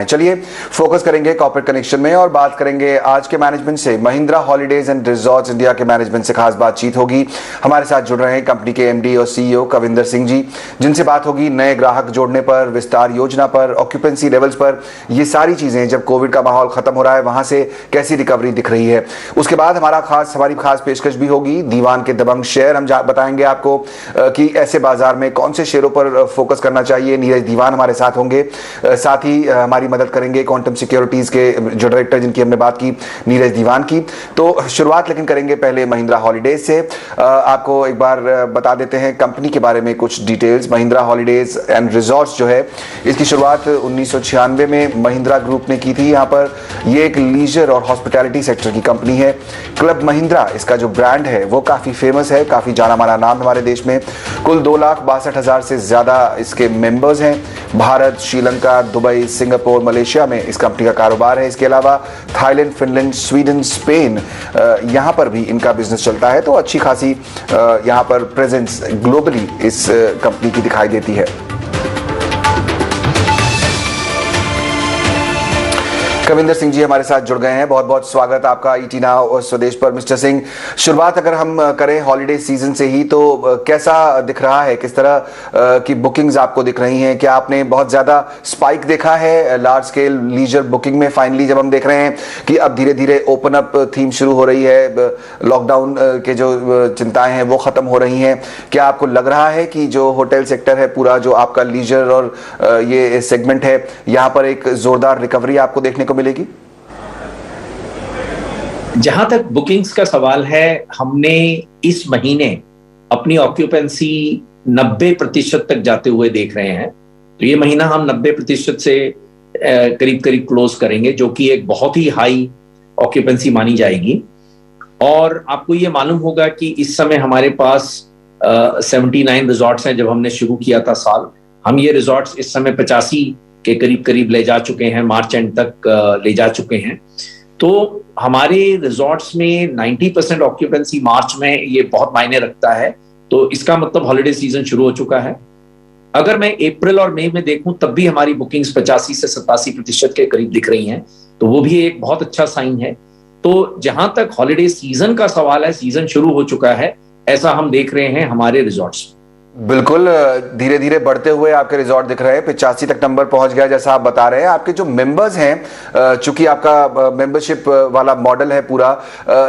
चलिए फोकस करेंगे corporate connection में और बात करेंगे आज के मैनेजमेंट से। Mahindra holidays and resorts India के मैनेजमेंट से खास बातचीत होगी। हमारे साथ जुड़ रहे हैं कंपनी के एमडी और सीईओ कविंदर सिंह जी, जिनसे बात होगी नए ग्राहक जोड़ने पर, विस्तार योजना पर, ऑक्यूपेंसी लेवल्स पर। ये सारी चीजें जब कोविड का माहौल खत्म हो रहा है वहां से कैसी रिकवरी दिख रही है। उसके बाद हमारी खास पेशकश भी होगी, दीवान के दबंग शेयर हम बताएंगे आपको कि ऐसे बाजार में कौन से शेयरों पर फोकस करना चाहिए। नीरज दीवान हमारे साथ होंगे, साथ ही हमारी मदद करेंगे क्वांटम सिक्योरिटीज के जो डायरेक्टर जिनकी हमने बात की, नीरज दीवान की। तो शुरुआत लेकिन करेंगे पहले महिंद्रा हॉलीडेज से। आपको एक बार बता देते हैं कंपनी के बारे में कुछ details. Mahindra holidays and resorts जो है, इसकी शुरुआत 1996 में महिंद्रा ग्रुप ने की थी। यहाँ पर ये एक लीजर और हॉस्पिटैलिटी सेक्टर की कंपनी है। क्लब महिंद्रा इसका जो ब्रांड है वो काफी फेमस है, काफी जाना माना नाम हमारे देश में। कुल 2,62,000 से ज्यादा इसके मेंबर्स हैं। Bharat, Sri Lanka, Dubai, Singapore, Malaysia में इस कंपनी का कारोबार है। इसके अलावा थाईलैंड, फिनलैंड, स्वीडन, स्पेन, यहां पर भी इनका बिजनेस चलता है। तो अच्छी खासी यहां पर प्रेजेंस ग्लोबली इस कंपनी की दिखाई देती है। कविंदर सिंह जी हमारे साथ जुड़ गए हैं, बहुत बहुत स्वागत आपका ईटी नाउ और स्वदेश पर। मिस्टर सिंह, शुरुआत अगर हम करें हॉलीडे सीजन से ही, तो कैसा दिख रहा है, किस तरह की बुकिंग्स आपको दिख रही हैं? क्या आपने बहुत ज्यादा स्पाइक देखा है लार्ज स्केल लीजर बुकिंग में? फाइनली जब हम देख रहे हैं कि अब धीरे धीरे ओपन अप थीम शुरू हो रही है, लॉकडाउन के जो चिंताएं हैं वो खत्म हो रही हैं, क्या आपको लग रहा है कि जो होटल सेक्टर है पूरा, जो आपका लीजर और ये सेगमेंट है, यहाँ पर एक जोरदार रिकवरी आपको देखने को मिलेगी? जहां तक बुकिंग्स का सवाल है, हमने इस महीने अपनी ऑक्यूपेंसी 90% तक जाते हुए देख रहे हैं। तो ये महीना हम 90% से करीब करीब क्लोज करेंगे, जो कि एक बहुत ही हाई ऑक्यूपेंसी मानी जाएगी। और आपको ये मालूम होगा कि इस समय हमारे पास 79 रिजॉर्ट्स हैं। जब हमने शुरू किया था साल, हम ये रिजॉर्ट्स इस समय 85 के करीब करीब ले जा चुके हैं, मार्च एंड तक ले जा चुके हैं। तो हमारे रिजॉर्ट्स में 90% ऑक्यूपेंसी मार्च में, ये बहुत मायने रखता है। तो इसका मतलब हॉलिडे सीजन शुरू हो चुका है। अगर मैं अप्रैल और मई में देखूं, तब भी हमारी बुकिंग्स 85 से 87% के करीब दिख रही हैं। तो वो भी एक बहुत अच्छा साइन है। तो जहां तक हॉलिडे सीजन का सवाल है, सीजन शुरू हो चुका है, ऐसा हम देख रहे हैं हमारे रिजॉर्ट्स में। बिल्कुल, धीरे धीरे बढ़ते हुए आपके रिजॉर्ट दिख रहे हैं, 85 तक नंबर पहुंच गया जैसा आप बता रहे हैं। आपके जो मेंबर्स हैं, चूंकि आपका मेंबरशिप वाला मॉडल है पूरा,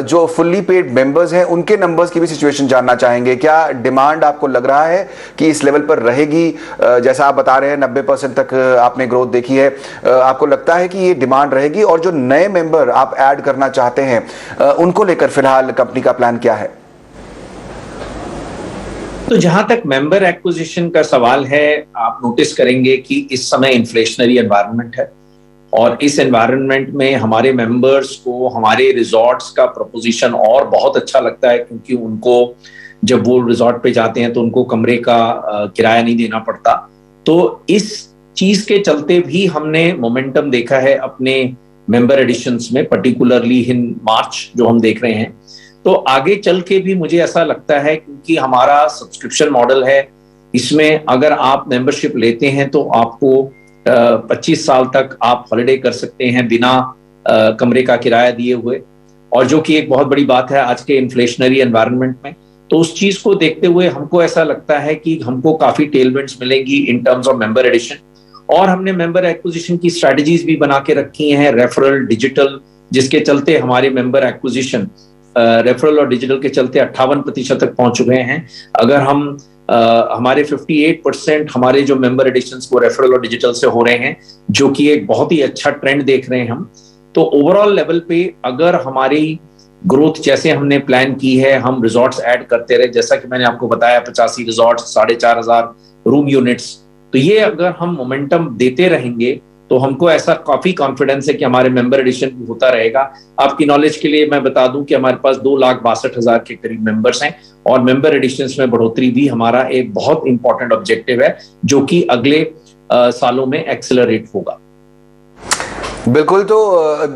जो फुल्ली पेड मेंबर्स हैं उनके नंबर्स की भी सिचुएशन जानना चाहेंगे। क्या डिमांड आपको लग रहा है कि इस लेवल पर रहेगी? जैसा आप बता रहे हैं 90% तक आपने ग्रोथ देखी है, आपको लगता है कि ये डिमांड रहेगी? और जो नए मेंबर आप ऐड करना चाहते हैं, उनको लेकर फिलहाल कंपनी का प्लान क्या है? तो जहां तक मेंबर एक्विजिशन का सवाल है, आप नोटिस करेंगे कि इस समय इन्फ्लेशनरी एनवायरनमेंट है। और इस एनवायरनमेंट में हमारे मेंबर्स को हमारे रिजॉर्ट्स का प्रपोजिशन और बहुत अच्छा लगता है, क्योंकि उनको जब वो रिजॉर्ट पे जाते हैं तो उनको कमरे का किराया नहीं देना पड़ता। तो इस चीज के चलते भी हमने मोमेंटम देखा है अपने मेंबर एडिशंस में, पर्टिकुलरली इन मार्च जो हम देख रहे हैं। तो आगे चल के भी मुझे ऐसा लगता है, क्योंकि हमारा सब्सक्रिप्शन मॉडल है, इसमें अगर आप मेंबरशिप लेते हैं तो आपको 25 साल तक आप हॉलिडे कर सकते हैं बिना कमरे का किराया दिए हुए। और जो कि एक बहुत बड़ी बात है आज के इन्फ्लेशनरी एनवायरनमेंट में। तो उस चीज को देखते हुए हमको ऐसा लगता है कि हमको काफी टेलविंड्स मिलेंगी in terms of member addition. और हमने मेंबर एक्विजिशन की स्ट्रेटजीज भी बना के रखी हैं, रेफरल, डिजिटल, जिसके चलते हमारे मेंबर एक्विजिशन रेफरल और डिजिटल के चलते 58% तक पहुंच चुके हैं। अगर हम हमारे 58% हमारे जो मेंबर एडिशंस वो रेफरल और डिजिटल से हो रहे हैं, जो कि एक बहुत ही अच्छा ट्रेंड देख रहे हैं हम। तो ओवरऑल लेवल पे अगर हमारी ग्रोथ जैसे हमने प्लान की है, हम रिजॉर्ट्स ऐड करते रहे, जैसा कि मैंने आपको बताया 85 रिजॉर्ट्स, 4,500 रूम यूनिट्स, तो ये अगर हम मोमेंटम देते रहेंगे तो हमको ऐसा काफी कॉन्फिडेंस है कि हमारे मेंबर एडिशन भी होता रहेगा। आपकी नॉलेज के लिए मैं बता दूं कि हमारे पास 2,62,000 के करीब मेंबर्स हैं। और मेंबर एडिशंस में बढ़ोतरी भी हमारा एक बहुत इंपॉर्टेंट ऑब्जेक्टिव है, जो कि अगले सालों में एक्सेलरेट होगा। बिल्कुल। तो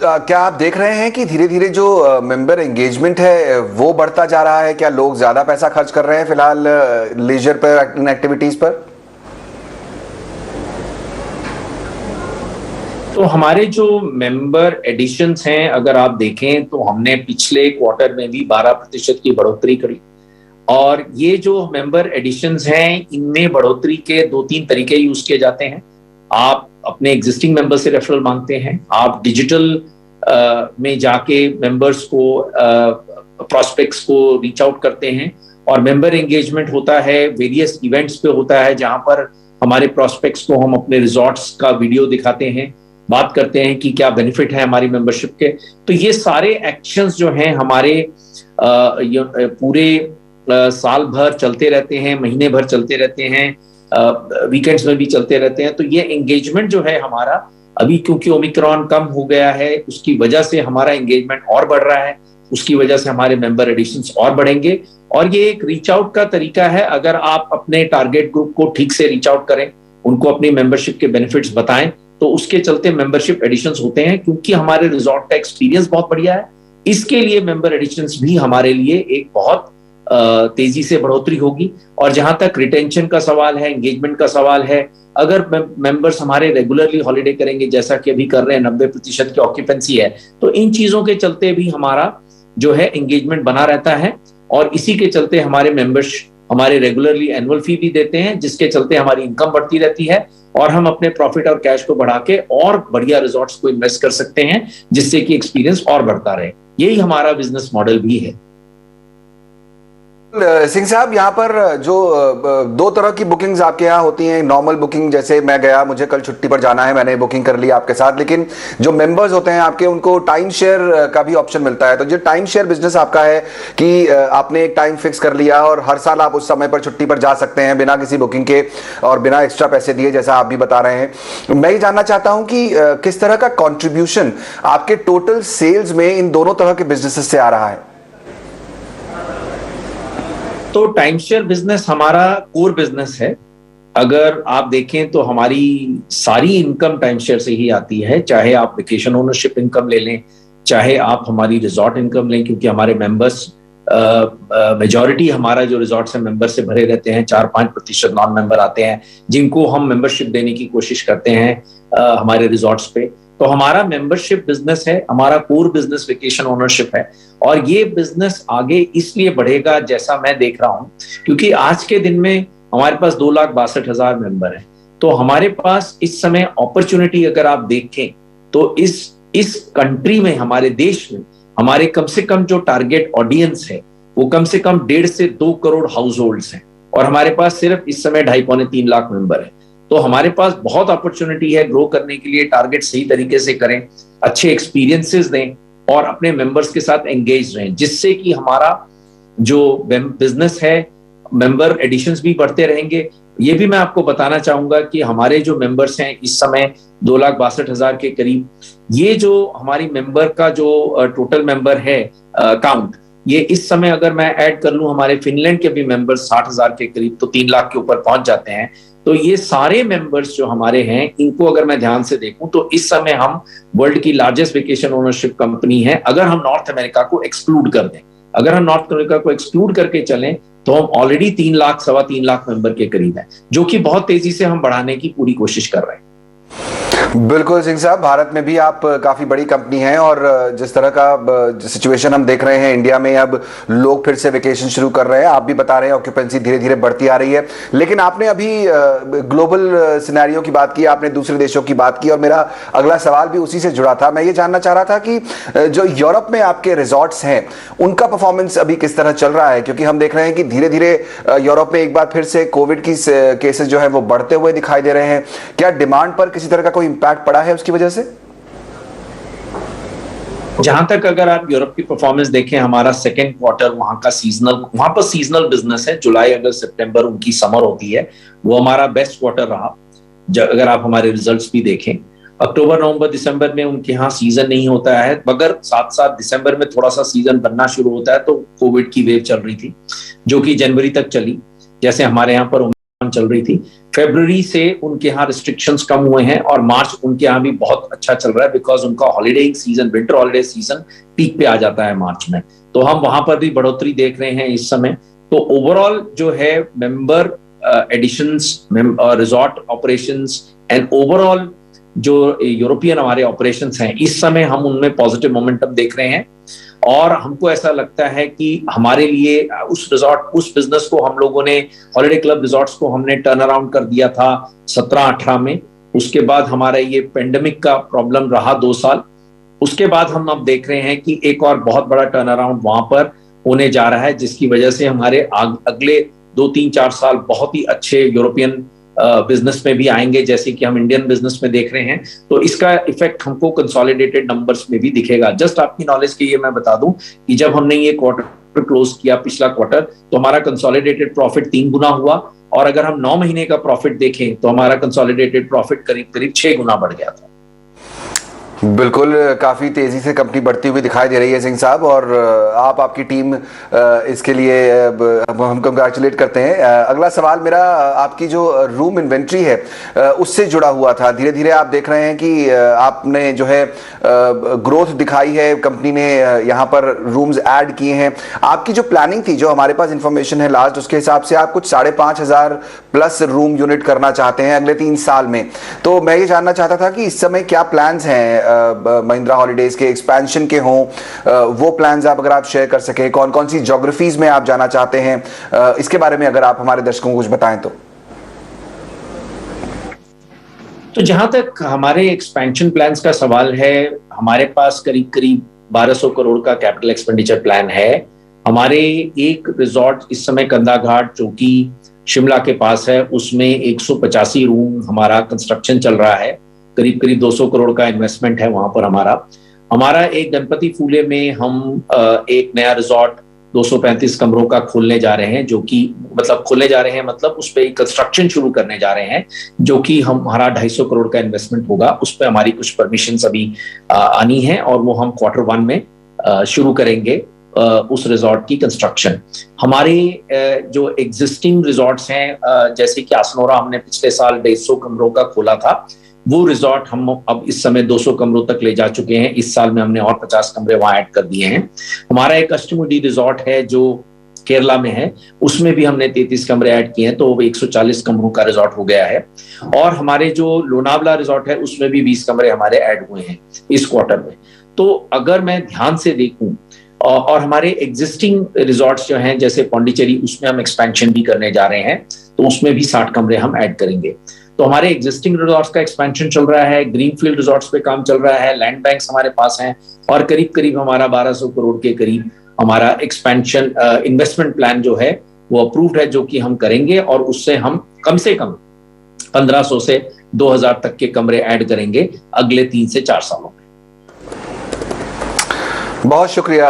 क्या आप देख रहे हैं कि धीरे धीरे जो मेंबर एंगेजमेंट है वो बढ़ता जा रहा है? क्या लोग ज्यादा पैसा खर्च कर रहे हैं फिलहाल लीजर पर, एक्टिविटीज पर? तो हमारे जो मेंबर एडिशंस हैं, अगर आप देखें तो हमने पिछले क्वार्टर में भी 12% की बढ़ोतरी करी। और ये जो मेंबर एडिशंस हैं, इनमें बढ़ोतरी के 2-3 तरीके यूज किए जाते हैं। आप अपने एग्जिस्टिंग मेंबर से रेफरल मांगते हैं, आप डिजिटल में जाके मेंबर्स को, प्रोस्पेक्ट्स को रीच आउट करते हैं, और मेंबर एंगेजमेंट होता है, वेरियस इवेंट्स पे होता है, जहां पर हमारे प्रोस्पेक्ट्स को हम अपने रिजॉर्ट्स का वीडियो दिखाते हैं, बात करते हैं कि क्या बेनिफिट है हमारी मेंबरशिप के। तो ये सारे एक्शंस जो हैं हमारे पूरे साल भर चलते रहते हैं, महीने भर चलते रहते हैं, वीकेंड्स में भी चलते रहते हैं। तो ये एंगेजमेंट जो है हमारा, अभी क्योंकि ओमिक्रॉन कम हो गया है, उसकी वजह से हमारा एंगेजमेंट और बढ़ रहा है, उसकी वजह से हमारे मेंबर एडिशंस और बढ़ेंगे। और ये एक रीच आउट का तरीका है। अगर आप अपने टारगेट ग्रुप को ठीक से रीच आउट करें, उनको अपनी मेंबरशिप के बेनिफिट्स बताएं, तो उसके चलते मेंबरशिप एडिशंस होते हैं। क्योंकि हमारे रिजॉर्ट का एक्सपीरियंस बहुत बढ़िया है, इसके लिए मेंबर एडिशंस भी हमारे लिए एक बहुत तेजी से बढ़ोतरी होगी। और जहां तक रिटेंशन का सवाल है, एंगेजमेंट का सवाल है, अगर मेंबर्स हमारे रेगुलरली हॉलीडे करेंगे, जैसा कि अभी कर रहे हैं, 90% की ऑक्यूपेंसी है, तो इन चीजों के चलते भी हमारा जो है एंगेजमेंट बना रहता है। और इसी के चलते हमारे मेंबर्स हमारे रेगुलरली एनुअल फी भी देते हैं, जिसके चलते हमारी इनकम बढ़ती रहती है, और हम अपने प्रॉफिट और कैश को बढ़ा के और बढ़िया रिजॉर्ट्स को इन्वेस्ट कर सकते हैं, जिससे कि एक्सपीरियंस और बढ़ता रहे। यही हमारा बिजनेस मॉडल भी है। सिंह साहब, यहाँ पर जो 2 तरह की बुकिंग्स आपके यहाँ होती हैं। नॉर्मल बुकिंग, जैसे मैं गया, मुझे कल छुट्टी पर जाना है, मैंने बुकिंग कर ली आपके साथ। लेकिन जो मेंबर्स होते हैं आपके, उनको टाइम शेयर का भी ऑप्शन मिलता है। तो जो टाइम शेयर बिजनेस आपका है कि आपने एक टाइम फिक्स कर लिया और हर साल आप उस समय पर छुट्टी पर जा सकते हैं बिना किसी बुकिंग के और बिना एक्स्ट्रा पैसे दिए, जैसा आप भी बता रहे हैं। मैं ये जानना चाहता हूँ कि किस तरह का कॉन्ट्रीब्यूशन आपके टोटल सेल्स में इन दोनों तरह के बिजनेसेस से आ रहा है? तो टाइम शेयर बिजनेस हमारा कोर बिजनेस है। अगर आप देखें तो हमारी सारी इनकम टाइम शेयर से ही आती है, चाहे आप वेकेशन ओनरशिप इनकम ले लें, चाहे आप हमारी रिजॉर्ट इनकम लें, क्योंकि हमारे मेंबर्स मेजॉरिटी हमारा जो रिजॉर्ट से मेंबर से भरे रहते हैं। 4-5% नॉन मेंबर आते हैं, जिनको हम मेंबरशिप देने की कोशिश करते हैं हमारे रिजॉर्ट्स पे। तो हमारा मेंबरशिप बिजनेस है, हमारा कोर बिजनेस वेकेशन ओनरशिप है। और ये बिजनेस आगे इसलिए बढ़ेगा, जैसा मैं देख रहा हूं, क्योंकि आज के दिन में हमारे पास 2,62,000 मेंबर हैं। तो हमारे पास इस समय अपॉर्चुनिटी, अगर आप देखें तो इस कंट्री में, हमारे देश में, हमारे कम से कम जो टारगेट ऑडियंस है वो कम से कम 1.5 से 2 करोड़ हाउस होल्ड्स हैं, और हमारे पास सिर्फ इस समय 2.5-3 लाख मेंबर है। तो हमारे पास बहुत अपॉर्चुनिटी है ग्रो करने के लिए। टारगेट सही तरीके से करें, अच्छे एक्सपीरियंसेस दें और अपने मेंबर्स के साथ एंगेज रहें, जिससे कि हमारा जो बिजनेस है, मेंबर एडिशंस भी बढ़ते रहेंगे। ये भी मैं आपको बताना चाहूंगा कि हमारे जो मेंबर्स हैं इस समय 2,62,000 के करीब, ये जो हमारी मेंबर का जो टोटल मेंबर है काउंट, ये इस समय अगर मैं ऐड कर लूं हमारे फिनलैंड के भी मेंबर्स 60,000 के करीब, तो 3 लाख के ऊपर पहुंच जाते हैं। तो ये सारे मेंबर्स जो हमारे हैं, इनको अगर मैं ध्यान से देखूं तो इस समय हम वर्ल्ड की लार्जेस्ट वेकेशन ओनरशिप कंपनी है, अगर हम नॉर्थ अमेरिका को एक्सक्लूड कर दें। अगर हम नॉर्थ अमेरिका को एक्सक्लूड करके चलें तो हम ऑलरेडी 3 लाख, 3.25 लाख मेंबर के करीब है, जो कि बहुत तेजी से हम बढ़ाने की पूरी कोशिश कर रहे हैं। बिल्कुल सिंह साहब, भारत में भी आप काफी बड़ी कंपनी हैं, और जिस तरह का सिचुएशन हम देख रहे हैं इंडिया में, अब लोग फिर से वेकेशन शुरू कर रहे हैं। आप भी बता रहे हैं ऑक्यूपेंसी धीरे धीरे बढ़ती आ रही है। लेकिन आपने अभी ग्लोबल सिनेरियो की बात की, आपने दूसरे देशों की बात की, और मेरा अगला सवाल भी उसी से जुड़ा था। मैं ये जानना चाह रहा था कि जो यूरोप में आपके रिजॉर्ट्स हैं, उनका परफॉर्मेंस अभी किस तरह चल रहा है? क्योंकि हम देख रहे हैं कि धीरे धीरे यूरोप में एक बार फिर से कोविड की केसेस जो है वो बढ़ते हुए दिखाई दे रहे हैं। क्या डिमांड पर किसी तरह का कोई इम्पैक्ट पड़ा है उसकी वजह से? जहां तक अगर आप यूरोप की परफॉर्मेंस देखें, हमारा सेकेंड क्वार्टर वहां पर सीजनल बिजनेस है, जुलाई अगस्त सितंबर उनकी समर होती है, वो हमारा बेस्ट क्वार्टर रहा। अगर आप हमारे रिजल्ट्स भी देखें, अक्टूबर नवंबर दिसंबर में उनके यहाँ सीजन नहीं होता है, मगर साथ साथ दिसंबर में थोड़ा सा सीजन बनना शुरू होता है। तो कोविड की वेव चल रही थी, जो कि जनवरी तक चली, जैसे हमारे यहाँ पर चल रही थी। फरवरी से उनके यहाँ रिस्ट्रिक्शंस कम हुए हैं, और मार्च उनके यहाँ भी बहुत अच्छा चल रहा है, बिकॉज उनका holiday season, winter holiday season peak पे आ जाता है मार्च में। तो हम वहां पर भी बढ़ोतरी देख रहे हैं इस समय। तो ओवरऑल जो है member additions, resort operations and overall जो यूरोपियन हमारे ऑपरेशंस हैं, इस समय हम उनमें पॉजिटिव मोमेंटम देख रहे हैं और हमको ऐसा लगता है कि हमारे लिए उस बिजनेस को हम लोगों ने, हॉलिडे क्लब रिजॉर्ट्स को हमने टर्न अराउंड कर दिया था 17-18 में। उसके बाद हमारा ये पेंडेमिक का प्रॉब्लम रहा 2 साल। उसके बाद हम अब देख रहे हैं कि एक और बहुत बड़ा टर्न अराउंड वहां पर होने जा रहा है, जिसकी वजह से हमारे अगले 2-3-4 साल बहुत ही अच्छे यूरोपियन बिजनेस में भी आएंगे, जैसे कि हम इंडियन बिजनेस में देख रहे हैं। तो इसका इफेक्ट हमको कंसोलिडेटेड नंबर्स में भी दिखेगा। जस्ट आपकी नॉलेज के लिए मैं बता दूं कि जब हमने ये क्वार्टर क्लोज किया, पिछला क्वार्टर, तो हमारा कंसोलिडेटेड प्रॉफिट 3 गुना हुआ और अगर हम 9 महीने का प्रॉफिट देखें तो हमारा कंसोलिडेटेड प्रॉफिट करीब करीब 6 गुना बढ़ गया था। बिल्कुल, काफ़ी तेज़ी से कंपनी बढ़ती हुई दिखाई दे रही है सिंह साहब, और आप आपकी टीम इसके लिए हम कंग्रेचुलेट करते हैं। अगला सवाल मेरा आपकी जो रूम इन्वेंट्री है उससे जुड़ा हुआ था। धीरे धीरे आप देख रहे हैं कि आपने जो है ग्रोथ दिखाई है, कंपनी ने यहाँ पर रूम्स ऐड किए हैं। आपकी जो प्लानिंग थी, जो हमारे पास इंफॉर्मेशन है लास्ट, उसके हिसाब से आप कुछ 5,500 प्लस रूम यूनिट करना चाहते हैं अगले 3 साल में। तो मैं ये जानना चाहता था कि इस समय क्या प्लान्स हैं महिंद्रा हॉलिडेज के, एक्सपेंशन के हों, वो प्लान्स आप अगर आप शेयर कर सकें, कौन कौन सी ज्योग्राफीज में आप जाना चाहते हैं, इसके बारे में अगर आप हमारे दर्शकों को कुछ बताएं तो जहां तक हमारे एक्सपेंशन प्लान्स का सवाल है, हमारे पास करीब करीब 1200 करोड़ का कैपिटल एक्सपेंडिचर प्लान है। हमारे एक रिजॉर्ट इस समय कंदा घाट, जो कि शिमला के पास है, उसमें 185 रूम हमारा कंस्ट्रक्शन चल रहा है। करीब करीब 200 करोड़ का इन्वेस्टमेंट है वहां पर। हमारा एक गणपति फूले में हम एक नया रिजॉर्ट 235 कमरों का खोलने जा रहे हैं, जो कि मतलब उस पर कंस्ट्रक्शन शुरू करने जा रहे हैं, जो कि हमारा 250 करोड़ का इन्वेस्टमेंट होगा। उस पर हमारी कुछ परमिशंस अभी आनी है और वो हम Q1 में शुरू करेंगे उस रिजॉर्ट की कंस्ट्रक्शन। हमारे जो एग्जिस्टिंग रिजॉर्ट्स हैं, जैसे कि आसनोरा हमने पिछले साल 150 कमरों का खोला था, वो रिजॉर्ट हम अब इस समय 200 कमरों तक ले जा चुके हैं। इस साल में हमने और 50 कमरे वहां ऐड कर दिए हैं। हमारा एक अष्टमुडी रिजॉर्ट है जो केरला में है, उसमें भी हमने 33 कमरे ऐड किए हैं, तो वो 140 कमरों का रिजॉर्ट हो गया है। और हमारे जो लोनावला रिजॉर्ट है, उसमें भी 20 कमरे हमारे ऐड हुए हैं इस क्वार्टर में। तो अगर मैं ध्यान से देखूं, और हमारे एग्जिस्टिंग रिजॉर्ट्स जो हैं जैसे पौंडीचेरी, उसमें हम एक्सपेंशन भी करने जा रहे हैं, तो उसमें भी 60 कमरे हम ऐड करेंगे। तो हमारे एग्जिस्टिंग रिजॉर्ट्स का एक्सपेंशन चल रहा है, ग्रीनफील्ड रिजॉर्ट्स पे काम चल रहा है, लैंड बैंक्स हमारे पास हैं, और करीब करीब हमारा 1200 करोड़ के करीब हमारा एक्सपेंशन इन्वेस्टमेंट प्लान जो है वो अप्रूव्ड है, जो कि हम करेंगे, और उससे हम कम से कम 1500 से 2000 तक के कमरे ऐड करेंगे अगले 3 से 4 सालों में। बहुत शुक्रिया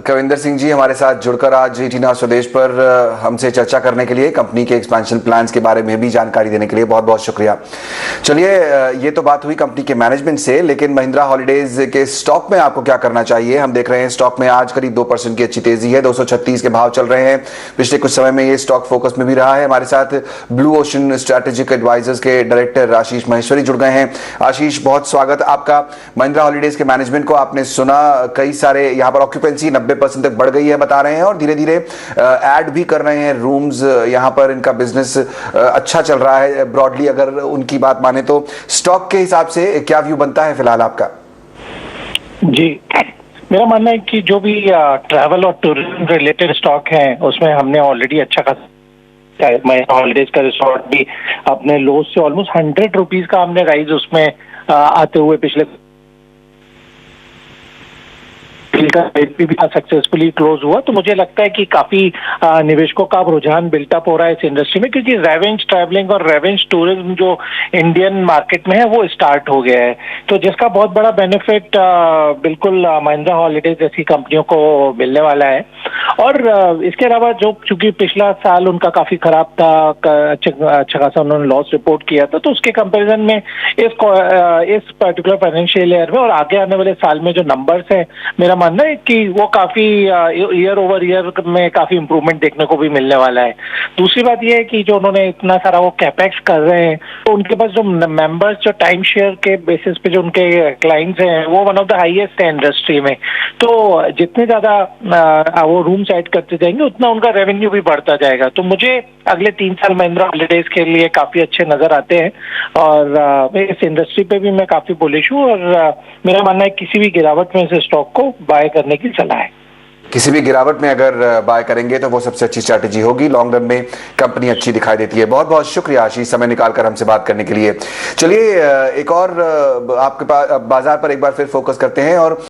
कविंदर सिंह जी, हमारे साथ जुड़कर आज ईटीना स्वदेश पर हमसे चर्चा करने के लिए, कंपनी के एक्सपेंशन प्लान्स के बारे में भी जानकारी देने के लिए बहुत बहुत शुक्रिया। चलिए, ये तो बात हुई कंपनी के मैनेजमेंट से, लेकिन महिंद्रा हॉलिडेज के स्टॉक में आपको क्या करना चाहिए। हम देख रहे हैं स्टॉक में आज करीब 2% की अच्छी तेजी है, 236 के भाव चल रहे हैं। पिछले कुछ समय में ये स्टॉक फोकस में भी रहा है। हमारे साथ ब्लू ओशन स्ट्रैटेजिक एडवाइजर्स के डायरेक्टर आशीष महेश्वरी जुड़ गए हैं। आशीष, बहुत स्वागत आपका। महिंद्रा हॉलिडेज के मैनेजमेंट को आपने सुना, कई सारे यहाँ पर ऑक्यूपेंसी 90% तक बढ़ गई है बता रहे हैं, और धीरे धीरे ऐड भी कर रहे हैं रूम्स। यहाँ पर इनका बिजनेस अच्छा चल रहा है ब्रॉडली, अगर उनकी बात माने तो। स्टॉक के हिसाब से क्या व्यू बनता है फिलहाल आपका? जी, मेरा मानना है कि जो भी ट्रैवल और टूरिज्म रिलेटेड स्टॉक है, उसमें हमने ऑलरेडी अच्छा खासा, महिंद्रा हॉलिडेज का रिसोर्ट भी अपने लो से ऑलमोस्ट 100 रुपीज का हमने राइज उसमें आते हुए पिछले का रेट भी सक्सेसफुली क्लोज हुआ। तो मुझे लगता है कि काफी निवेशकों का रुझान बिल्टअप हो रहा है इस इंडस्ट्री में, क्योंकि रेवेंज ट्रैवलिंग और रेवेंज टूरिज्म जो इंडियन मार्केट में है वो स्टार्ट हो गया है। तो जिसका बहुत बड़ा बेनिफिट बिल्कुल महिंद्रा हॉलिडेज जैसी कंपनियों को मिलने वाला है। और इसके अलावा जो चूंकि पिछला साल उनका काफी खराब था, अच्छा खासा उन्होंने लॉस रिपोर्ट किया था, तो उसके कंपैरिजन में इस पर्टिकुलर फाइनेंशियल ईयर में और आगे आने वाले साल में जो नंबर्स हैं, मेरा मानना मानना है कि वो काफी ईयर ओवर ईयर में काफी इंप्रूवमेंट देखने को भी मिलने वाला है। दूसरी बात ये है कि जो उन्होंने इतना सारा वो कैपेक्स कर रहे हैं, तो उनके पास जो मेंबर्स जो टाइम शेयर के बेसिस पे जो उनके क्लाइंट्स हैं वो वन ऑफ द हाईएस्ट है इंडस्ट्री में। तो जितने ज्यादा वो रूम्स ऐड करते जाएंगे उतना उनका रेवेन्यू भी बढ़ता जाएगा। तो मुझे अगले 3 साल महिंद्रा हॉलीडेज के लिए काफी अच्छे नजर आते हैं और इस इंडस्ट्री पे भी मैं काफी बुलिश हूँ और मेरा मानना है किसी भी गिरावट में इस स्टॉक को बाय करने की सलाह है। किसी भी गिरावट में अगर बाय करेंगे तो वो सबसे अच्छी स्ट्रैटेजी होगी। लॉन्ग रन में कंपनी अच्छी दिखाई देती है। बहुत बहुत शुक्रिया आशीष, समय निकालकर हमसे बात करने के लिए। चलिए एक और आपके पास बाजार पर एक बार फिर फोकस करते हैं और